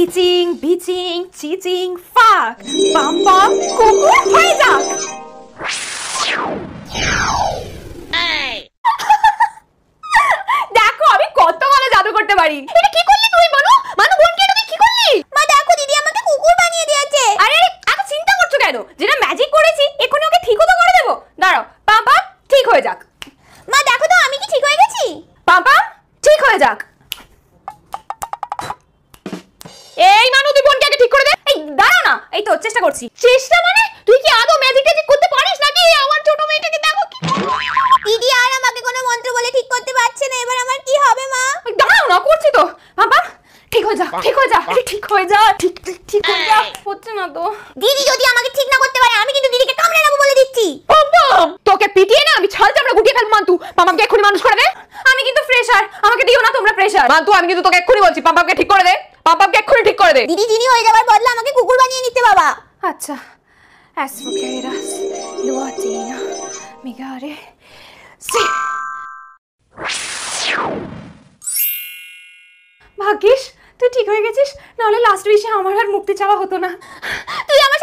ইচিং বিচিং চিচিং ফাক পাম পাম কুকুর হয়ে যাক। দেখো আমি কত ভালো জাদু করতে পারি। এটা কি করলি তুই মানু? মানু বোনকে এটা কি করলি? মা দেখো দিদি আমাকে কুকুর বানিয়ে দিয়েছে। আরে এত চিন্তা করছো কেন? যেটা ম্যাজিক করেছি এখনই ওকে ঠিকও তো করে দেবো। দাঁড়াও পাম পাম ঠিক হয়ে যাক। মা দেখো তো আমি কি ঠিক হয়ে গেছি? পাম পাম ঠিক হয়ে যাক। এই মানু তুই বোনকে আগে ঠিক করে দে। এই দাঁড়াও না, এই তো চেষ্টা করছি। চেষ্টা মানে তুই কি আদৌ ম্যাজিক ট্যাজিক করতে পারিস নাকি? আমার ছোট মেয়েটাকে দেখো কি। দিদি আর আমাকে কোনো মন্ত্র বলে ঠিক করতে পারছে না, এবার আমার কি হবে মা? দাঁড়াও না, করছি তো। বাবা ঠিক হয়ে যা, ঠিক হয়ে যা, ঠিক হয়ে যা, ঠিক ঠিক ঠিক হয়ে যা। হচ্ছে না তো। দিদি যদি আমাকে ঠিক না করতে পারে আমি কিন্তু দিদিকে কামড়ে নেবো বলে দিচ্ছি। তোকে পিটিয়ে না আমি ছাল চামড়া গুটিয়ে ফেলবো। মান্তু পাপাকে এক্ষুনি মানুষ করে দে। আমি কিন্তু ফ্রেশার, আমাকে দিও না তোমরা প্রেশার। মান্তু আমি কিন্তু তোকে এক্ষুনি বলছি পাপাকে ঠিক করে দে। পাপাকে এক্ষুনি ঠিক করে দে। দিদি যিনি হয়ে যাবার বদলে আমাকে কুকুর বানিয়ে নিতে বাবা। আচ্ছা অ্যাসফোকেরাস লুয়াটিনা মিগারে সি। ভাগ্যিস তুই ঠিক হয়ে গেছিস, নাহলে লাস্ট উইশে আমার আর মুক্তি চাওয়া হতো না। তুই আমার